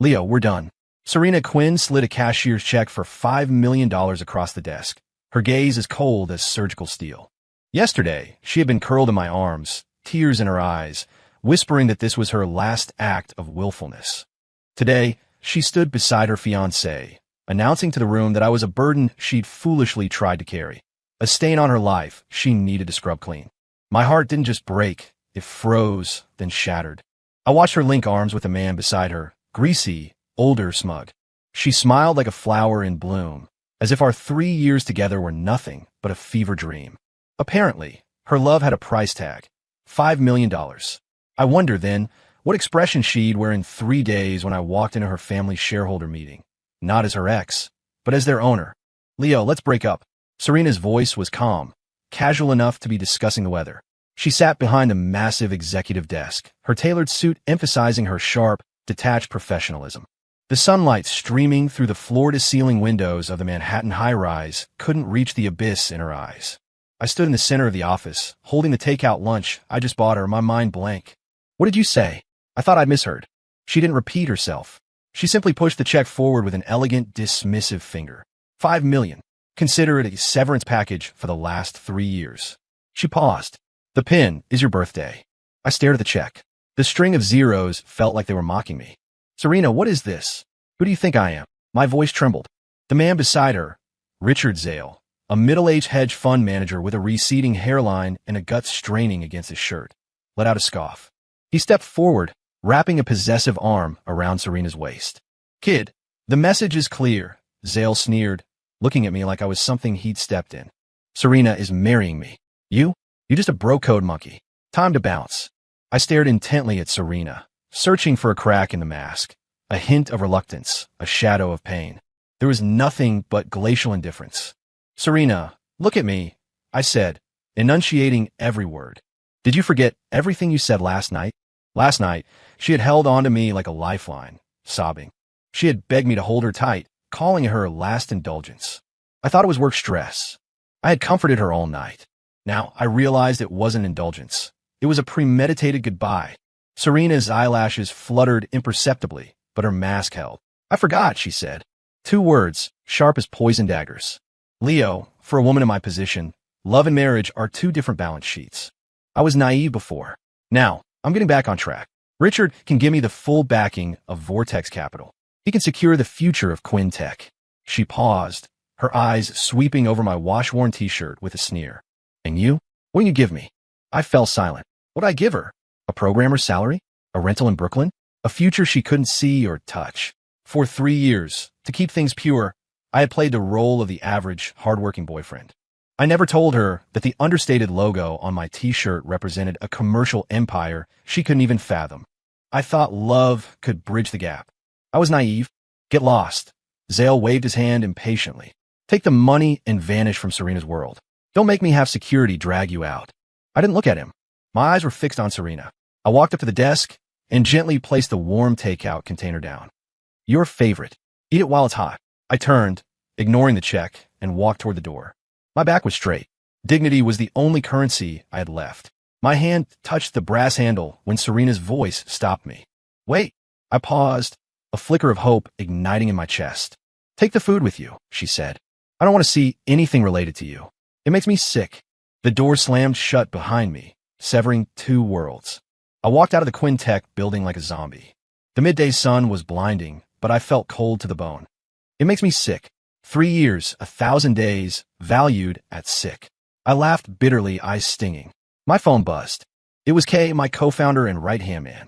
Leo, we're done. Serena Quinn slid a cashier's check for $5 million across the desk, her gaze as cold as surgical steel. Yesterday, she had been curled in my arms, tears in her eyes, whispering that this was her last act of willfulness. Today, she stood beside her fiancé, announcing to the room that I was a burden she'd foolishly tried to carry, a stain on her life she needed to scrub clean. My heart didn't just break, it froze, then shattered. I watched her link arms with the man beside her, greasy, older, smug. She smiled like a flower in bloom, as if our 3 years together were nothing but a fever dream. Apparently, her love had a price tag, $5 million. I wonder then what expression she'd wear in 3 days when I walked into her family shareholder meeting, not as her ex, but as their owner. Leo, let's break up. Serena's voice was calm, casual enough to be discussing the weather. She sat behind a massive executive desk, her tailored suit emphasizing her sharp, detached professionalism. The sunlight streaming through the floor-to-ceiling windows of the Manhattan high-rise couldn't reach the abyss in her eyes. I stood in the center of the office, holding the takeout lunch I just bought her, my mind blank. What did you say? I thought I'd misheard. She didn't repeat herself. She simply pushed the check forward with an elegant, dismissive finger. $5 million. Consider it a severance package for the last 3 years. She paused. The pin is your birthday. I stared at the check. The string of zeros felt like they were mocking me. Serena, what is this? Who do you think I am? My voice trembled. The man beside her, Richard Zale, a middle-aged hedge fund manager with a receding hairline and a gut straining against his shirt, let out a scoff. He stepped forward, wrapping a possessive arm around Serena's waist. Kid, the message is clear, Zale sneered, looking at me like I was something he'd stepped in. Serena is marrying me. You? You're just a bro-code monkey. Time to bounce. I stared intently at Serena, searching for a crack in the mask, a hint of reluctance, a shadow of pain. There was nothing but glacial indifference. Serena, look at me, I said, enunciating every word. Did you forget everything you said last night? Last night, she had held on to me like a lifeline, sobbing. She had begged me to hold her tight, calling it her last indulgence. I thought it was work stress. I had comforted her all night. Now, I realized it wasn't indulgence. It was a premeditated goodbye. Serena's eyelashes fluttered imperceptibly, but her mask held. I forgot, she said. 2 words, sharp as poison daggers. Leo, for a woman in my position, love and marriage are 2 different balance sheets. I was naive before. Now, I'm getting back on track. Richard can give me the full backing of Vortex Capital. He can secure the future of Quinn Tech. She paused, her eyes sweeping over my wash-worn t-shirt with a sneer. And you? What do you give me? I fell silent. What'd I give her? A programmer's salary? A rental in Brooklyn? A future she couldn't see or touch? For 3 years, to keep things pure, I had played the role of the average, hardworking boyfriend. I never told her that the understated logo on my t-shirt represented a commercial empire she couldn't even fathom. I thought love could bridge the gap. I was naive. Get lost. Zale waved his hand impatiently. Take the money and vanish from Serena's world. Don't make me have security drag you out. I didn't look at him. My eyes were fixed on Serena. I walked up to the desk and gently placed the warm takeout container down. Your favorite. Eat it while it's hot. I turned, ignoring the check, and walked toward the door. My back was straight. Dignity was the only currency I had left. My hand touched the brass handle when Serena's voice stopped me. Wait. I paused, a flicker of hope igniting in my chest. Take the food with you, she said. I don't want to see anything related to you. It makes me sick. The door slammed shut behind me, severing 2 worlds. I walked out of the Quinn Tech building like a zombie. The midday sun was blinding, but I felt cold to the bone. It makes me sick. 3 years, 1,000 days, valued at sick. I laughed bitterly, eyes stinging. My phone buzzed. It was Kay, my co-founder and right-hand man.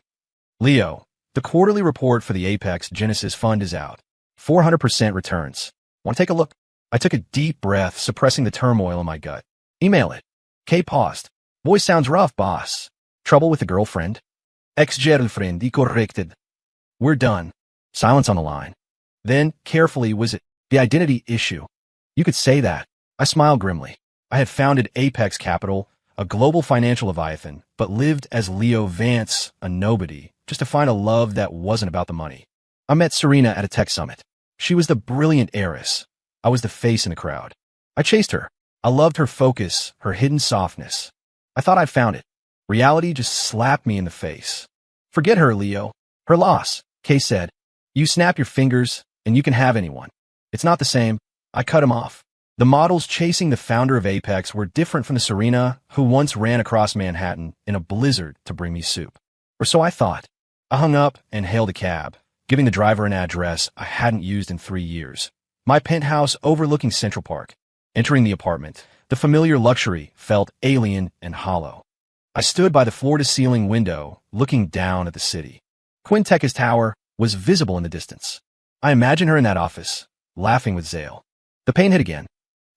Leo, the quarterly report for the Apex Genesis Fund is out. 400% returns. Want to take a look? I took a deep breath, suppressing the turmoil in my gut. Email it. Kay paused. Voice sounds rough, boss. Trouble with the girlfriend? Ex-girlfriend, corrected. We're done. Silence on the line. Then, carefully, was it the identity issue? You could say that. I smiled grimly. I had founded Apex Capital, a global financial leviathan, but lived as Leo Vance, a nobody, just to find a love that wasn't about the money. I met Serena at a tech summit. She was the brilliant heiress. I was the face in the crowd. I chased her. I loved her focus, her hidden softness. I thought I'd found it. Reality just slapped me in the face. Forget her, Leo. Her loss, Kay said. You snap your fingers, and you can have anyone. It's not the same. I cut him off. The models chasing the founder of Apex were different from the Serena who once ran across Manhattan in a blizzard to bring me soup. Or so I thought. I hung up and hailed a cab, giving the driver an address I hadn't used in 3 years. My penthouse overlooking Central Park. Entering the apartment, the familiar luxury felt alien and hollow. I stood by the floor-to-ceiling window, looking down at the city. Quinteca's tower was visible in the distance. I imagined her in that office, laughing with Zale. The pain hit again.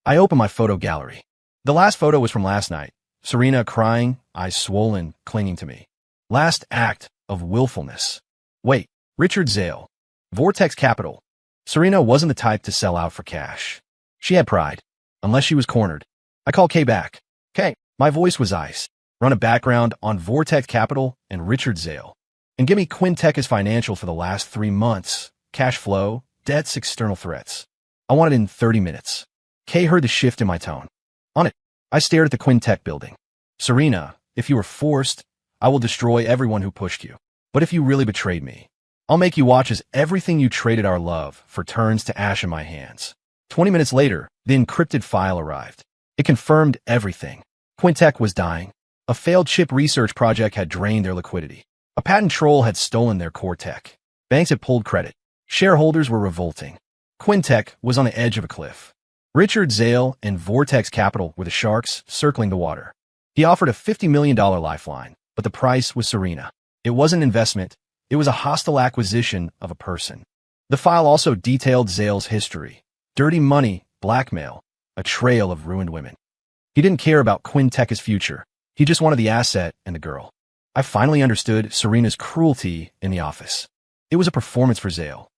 I opened my photo gallery. The last photo was from last night. Serena crying, eyes swollen, clinging to me. Last act of willfulness. Wait, Richard Zale. Vortex Capital. Serena wasn't the type to sell out for cash. She had pride, unless she was cornered. I called Kay back. Kay, my voice was ice. Run a background on Vortex Capital and Richard Zale. And give me Quinteca's financial for the last 3 months. Cash flow, debts, external threats. I want it in 30 minutes. Kay heard the shift in my tone. On it, I stared at the Quintec building. Serena, if you were forced, I will destroy everyone who pushed you. But if you really betrayed me, I'll make you watch as everything you traded our love for turns to ash in my hands. 20 minutes later, the encrypted file arrived. It confirmed everything. Quintec was dying. A failed chip research project had drained their liquidity. A patent troll had stolen their core tech. Banks had pulled credit. Shareholders were revolting. Quintec was on the edge of a cliff. Richard Zale and Vortex Capital were the sharks circling the water. He offered a $50 million lifeline, but the price was Serena. It wasn't an investment. It was a hostile acquisition of a person. The file also detailed Zale's history. Dirty money, blackmail, a trail of ruined women. He didn't care about Quinteca's future. He just wanted the asset and the girl. I finally understood Serena's cruelty in the office. It was a performance for Zale.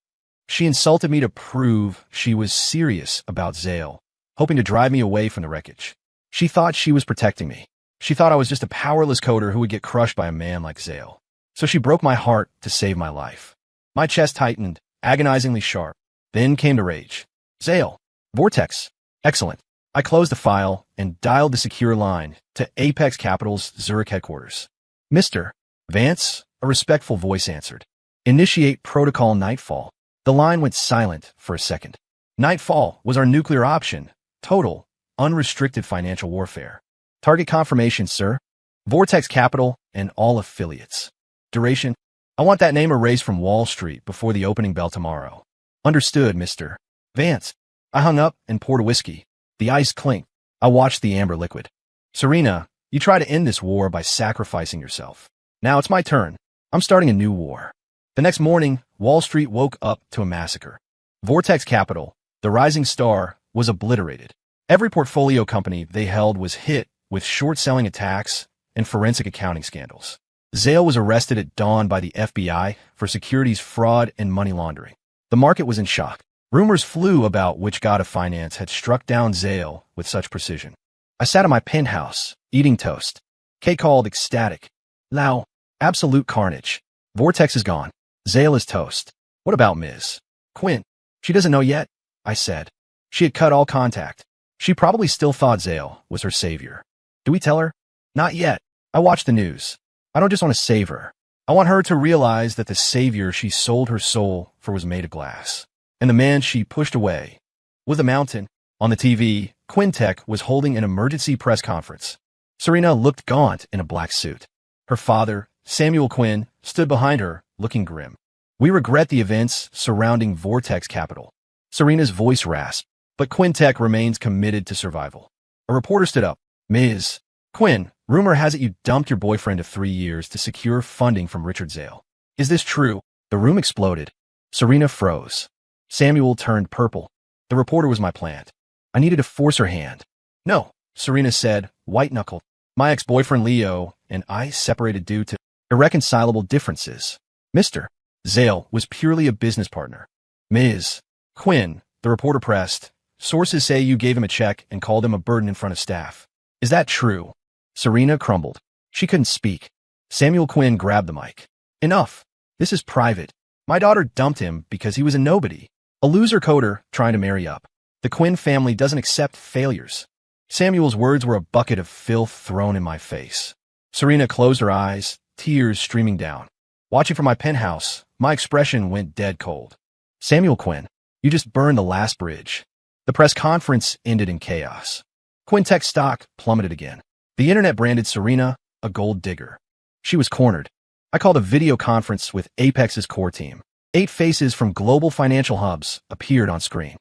She insulted me to prove she was serious about Zale, hoping to drive me away from the wreckage. She thought she was protecting me. She thought I was just a powerless coder who would get crushed by a man like Zale. So she broke my heart to save my life. My chest tightened, agonizingly sharp. Then came the rage. Zale. Vortex. Excellent. I closed the file and dialed the secure line to Apex Capital's Zurich headquarters. Mr. Vance, a respectful voice answered. Initiate protocol Nightfall. The line went silent for a second. Nightfall was our nuclear option. Total, unrestricted financial warfare. Target confirmation, sir. Vortex Capital and all affiliates. Duration. I want that name erased from Wall Street before the opening bell tomorrow. Understood, Mr. Vance. I hung up and poured a whiskey. The ice clinked. I watched the amber liquid. Serena, you try to end this war by sacrificing yourself. Now it's my turn. I'm starting a new war. The next morning, Wall Street woke up to a massacre. Vortex Capital, the rising star, was obliterated. Every portfolio company they held was hit with short-selling attacks and forensic accounting scandals. Zale was arrested at dawn by the FBI for securities fraud and money laundering. The market was in shock. Rumors flew about which god of finance had struck down Zale with such precision. I sat in my penthouse, eating toast. Kay called ecstatic. Now, absolute carnage. Vortex is gone. Zale is toast. What about Ms. Quinn? She doesn't know yet, I said. She had cut all contact. She probably still thought Zale was her savior. Do we tell her? Not yet. I watch the news. I don't just want to save her. I want her to realize that the savior she sold her soul for was made of glass. And the man she pushed away was a mountain. On the TV, Quintec was holding an emergency press conference. Serena looked gaunt in a black suit. Her father, Samuel Quinn, stood behind her, looking grim. We regret the events surrounding Vortex Capital. Serena's voice rasped, but Quintec remains committed to survival. A reporter stood up. Ms. Quinn, rumor has it you dumped your boyfriend of 3 years to secure funding from Richard Zale. Is this true? The room exploded. Serena froze. Samuel turned purple. The reporter was my plant. I needed to force her hand. No, Serena said, white-knuckled. My ex-boyfriend Leo and I separated due to irreconcilable differences. Mr. Zale was purely a business partner. Ms. Quinn, the reporter pressed. Sources say you gave him a check and called him a burden in front of staff. Is that true? Serena crumbled. She couldn't speak. Samuel Quinn grabbed the mic. Enough. This is private. My daughter dumped him because he was a nobody. A loser coder trying to marry up. The Quinn family doesn't accept failures. Samuel's words were a bucket of filth thrown in my face. Serena closed her eyes, tears streaming down. Watching from my penthouse, My expression went dead cold. Samuel Quinn, you just burned the last bridge. The press conference ended in chaos. Quintech stock plummeted again. The internet branded Serena a gold digger. She was cornered. I called a video conference with Apex's core team. 8 faces from global financial hubs appeared on screen.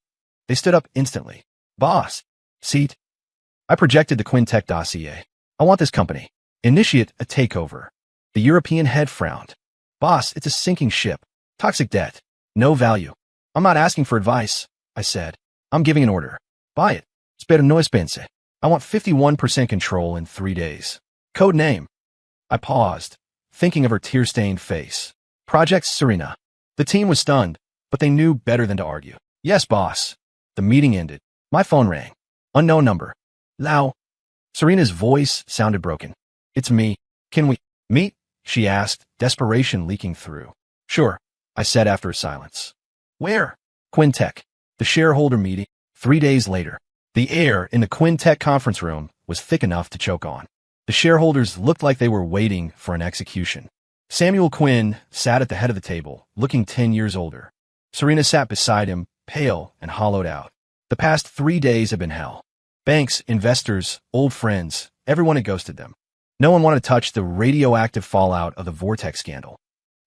They stood up instantly. Boss. Seat. I projected the Quintech dossier. I want this company. Initiate a takeover. The European head frowned. Boss, it's a sinking ship. Toxic debt. No value. I'm not asking for advice, I said. I'm giving an order. Buy it. Spero no expense. I want 51% control in 3 days. Code name. I paused, thinking of her tear-stained face. Project Serena. The team was stunned, but they knew better than to argue. Yes, boss. The meeting ended. My phone rang. Unknown number. Lao. Serena's voice sounded broken. It's me. Can we meet? She asked, desperation leaking through. Sure, I said after a silence. Where? Quintech. The shareholder meeting. 3 days later. The air in the Quintech conference room was thick enough to choke on. The shareholders looked like they were waiting for an execution. Samuel Quinn sat at the head of the table, looking 10 years older. Serena sat beside him, pale and hollowed out. The past 3 days had been hell. Banks, investors, old friends, everyone had ghosted them. No one wanted to touch the radioactive fallout of the Vortex scandal.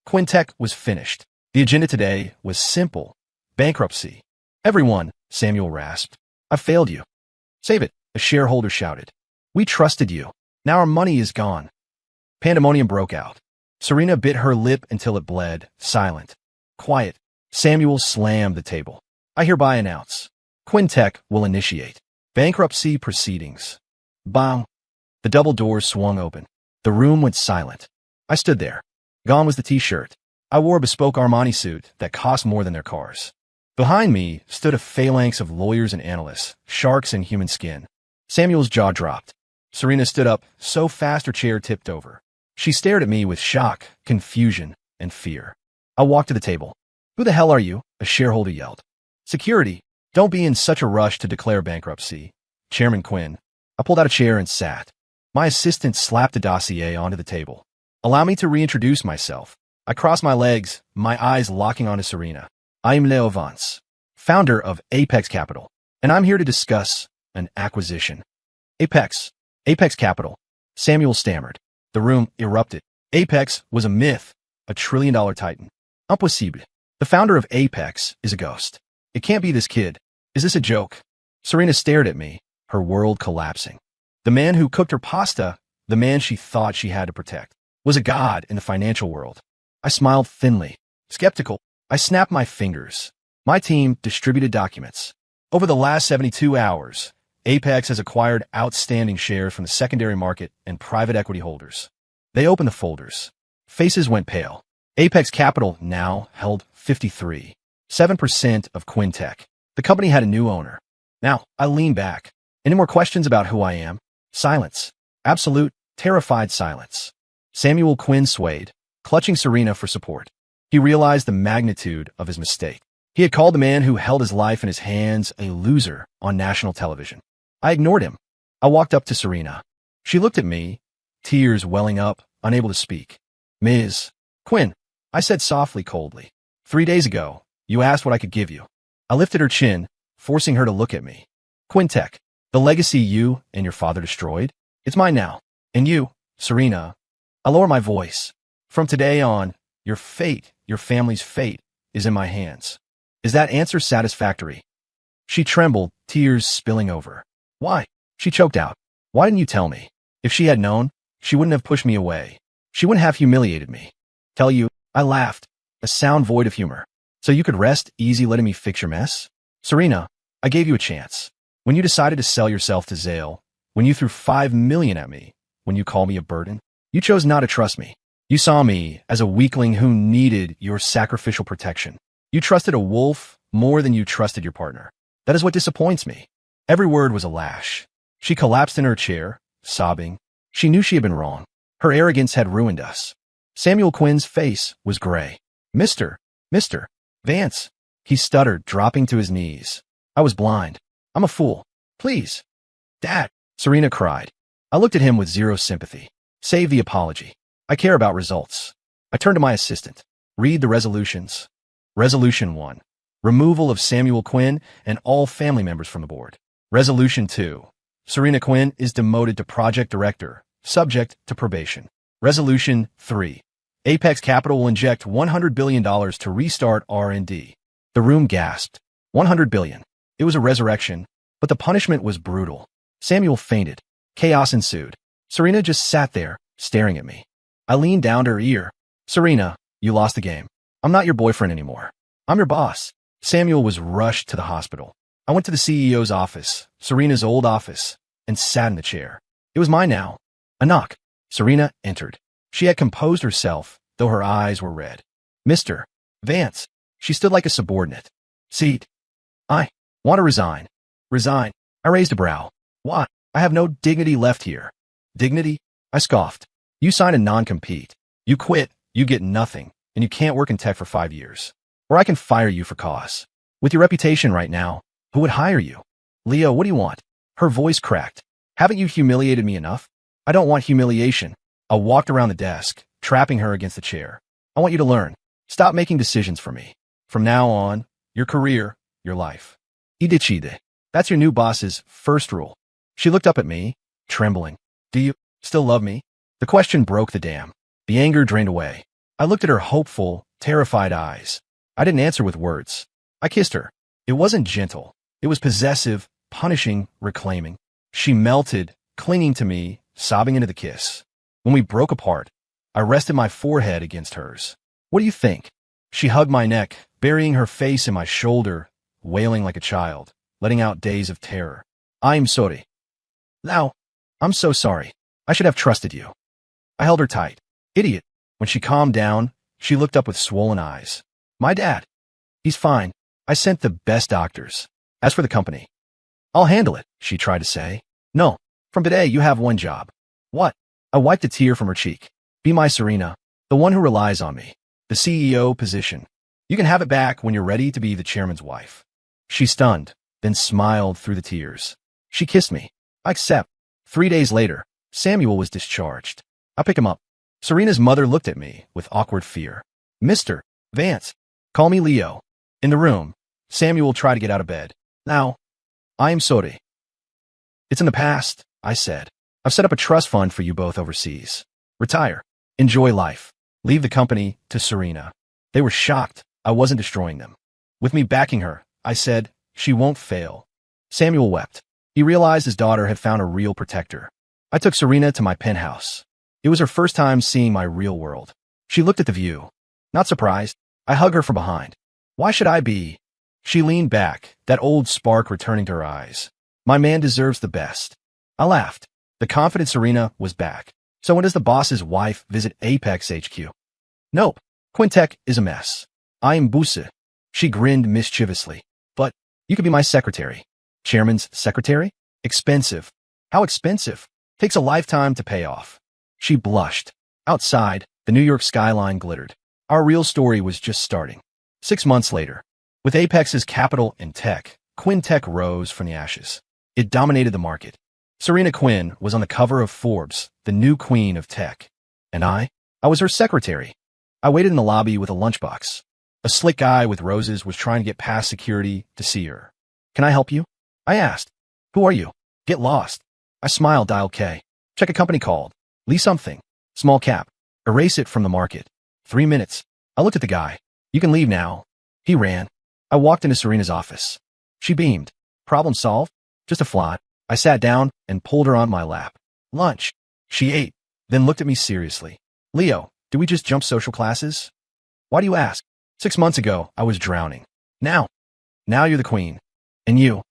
Quintech was finished. The agenda today was simple. Bankruptcy. Everyone, Samuel rasped. I failed you. Save it, a shareholder shouted. We trusted you. Now our money is gone. Pandemonium broke out. Serena bit her lip until it bled, silent. Quiet. Samuel slammed the table. I hereby announce. Quintech will initiate bankruptcy proceedings. Bang. The double doors swung open. The room went silent. I stood there. Gone was the t-shirt. I wore a bespoke Armani suit that cost more than their cars. Behind me stood a phalanx of lawyers and analysts, sharks in human skin. Samuel's jaw dropped. Serena stood up, so fast her chair tipped over. She stared at me with shock, confusion, and fear. I walked to the table. Who the hell are you? A shareholder yelled. Security. Don't be in such a rush to declare bankruptcy. Chairman Quinn. I pulled out a chair and sat. My assistant slapped the dossier onto the table. Allow me to reintroduce myself. I crossed my legs, my eyes locking onto Serena. I am Leo Vance, founder of Apex Capital, and I'm here to discuss an acquisition. Apex Capital. Samuel stammered. The room erupted. Apex was a myth, a trillion-dollar titan. Impossible. The founder of Apex is a ghost. It can't be this kid. Is this a joke? Serena stared at me, her world collapsing. The man who cooked her pasta, the man she thought she had to protect, was a god in the financial world. I smiled thinly, skeptical. I snapped my fingers. My team distributed documents. Over the last 72 hours, Apex has acquired outstanding shares from the secondary market and private equity holders. They opened the folders. Faces went pale. Apex Capital now held 53.7% of Quintech. The company had a new owner. Now, I lean back. Any more questions about who I am? Silence. Absolute, terrified silence. Samuel Quinn swayed, clutching Serena for support. He realized the magnitude of his mistake. He had called the man who held his life in his hands a loser on national television. I ignored him. I walked up to Serena. She looked at me, tears welling up, unable to speak. Ms. Quinn, I said softly, coldly. 3 days ago, you asked what I could give you. I lifted her chin, forcing her to look at me. Quintech, the legacy you and your father destroyed, it's mine now. And you, Serena, I lower my voice. From today on, your fate, your family's fate, is in my hands. Is that answer satisfactory? She trembled, tears spilling over. Why? She choked out. Why didn't you tell me? If she had known, she wouldn't have pushed me away. She wouldn't have humiliated me. Tell you, I laughed, a sound void of humor. So you could rest easy letting me fix your mess? Serena, I gave you a chance. When you decided to sell yourself to Zale, when you threw $5 million at me, when you called me a burden, you chose not to trust me. You saw me as a weakling who needed your sacrificial protection. You trusted a wolf more than you trusted your partner. That is what disappoints me. Every word was a lash. She collapsed in her chair, sobbing. She knew she had been wrong. Her arrogance had ruined us. Samuel Quinn's face was gray. Mr. Vance. He stuttered, dropping to his knees. I was blind. I'm a fool. Please. Dad. Serena cried. I looked at him with zero sympathy. Save the apology. I care about results. I turned to my assistant. Read the resolutions. Resolution 1. Removal of Samuel Quinn and all family members from the board. Resolution 2. Serena Quinn is demoted to project director, subject to probation. Resolution 3. Apex Capital will inject $100 billion to restart R&D. The room gasped. $100 billion. It was a resurrection, but the punishment was brutal. Samuel fainted. Chaos ensued. Serena just sat there, staring at me. I leaned down to her ear. Serena, you lost the game. I'm not your boyfriend anymore. I'm your boss. Samuel was rushed to the hospital. I went to the CEO's office, Serena's old office, and sat in the chair. It was mine now. A knock. Serena entered. She had composed herself, though her eyes were red. Mr. Vance. She stood like a subordinate. Seat. I want to resign. Resign. I raised a brow. Why? I have no dignity left here. Dignity? I scoffed. You sign a non-compete. You quit, you get nothing, and you can't work in tech for 5 years. Or I can fire you for cause. With your reputation right now, who would hire you? Leo, what do you want? Her voice cracked. Haven't you humiliated me enough? I don't want humiliation. I walked around the desk, trapping her against the chair. I want you to learn. Stop making decisions for me. From now on, your career, your life. Idechide. That's your new boss's first rule. She looked up at me, trembling. Do you still love me? The question broke the dam. The anger drained away. I looked at her hopeful, terrified eyes. I didn't answer with words. I kissed her. It wasn't gentle. It was possessive, punishing, reclaiming. She melted, clinging to me, sobbing into the kiss. When we broke apart, I rested my forehead against hers. What do you think? She hugged my neck, burying her face in my shoulder, wailing like a child, letting out days of terror. I'm sorry. Now, I'm so sorry. I should have trusted you. I held her tight. Idiot. When she calmed down, she looked up with swollen eyes. My dad. He's fine. I sent the best doctors. As for the company, I'll handle it, she tried to say. No. From today, you have one job. What? I wiped a tear from her cheek. Be my Serena, the one who relies on me. The CEO position. You can have it back when you're ready to be the chairman's wife. She stunned, then smiled through the tears. She kissed me. I accept. 3 days later, Samuel was discharged. I picked him up. Serena's mother looked at me with awkward fear. Mr. Vance. Call me Leo. In the room, Samuel tried to get out of bed. Now, I am sorry. It's in the past, I said. I've set up a trust fund for you both overseas. Retire. Enjoy life. Leave the company to Serena. They were shocked I wasn't destroying them. With me backing her, I said, she won't fail. Samuel wept. He realized his daughter had found a real protector. I took Serena to my penthouse. It was her first time seeing my real world. She looked at the view. Not surprised, I hugged her from behind. Why should I be? She leaned back, that old spark returning to her eyes. My man deserves the best. I laughed. The confident Serena was back. So when does the boss's wife visit Apex HQ? Nope. Quintech is a mess. I am Busse. She grinned mischievously. But you could be my secretary. Chairman's secretary? Expensive. How expensive? Takes a lifetime to pay off. She blushed. Outside, the New York skyline glittered. Our real story was just starting. 6 months later, with Apex's capital in tech, Quintech rose from the ashes. It dominated the market. Serena Quinn was on the cover of Forbes, the new queen of tech. And I was her secretary. I waited in the lobby with a lunchbox. A slick guy with roses was trying to get past security to see her. Can I help you? I asked. Who are you? Get lost. I smiled, dial K. Check a company called. Lee something. Small cap. Erase it from the market. 3 minutes. I looked at the guy. You can leave now. He ran. I walked into Serena's office. She beamed. Problem solved? Just a fly. I sat down and pulled her on my lap. Lunch. She ate, then looked at me seriously. Leo, did we just jump social classes? Why do you ask? 6 months ago, I was drowning. Now you're the queen. And you?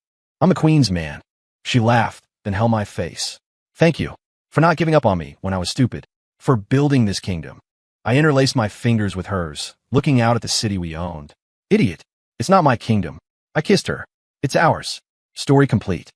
I'm the queen's man. She laughed, then held my face. Thank you for not giving up on me when I was stupid, for building this kingdom. I interlaced my fingers with hers, looking out at the city we owned. Idiot. It's not my kingdom. I kissed her. It's ours. Story complete.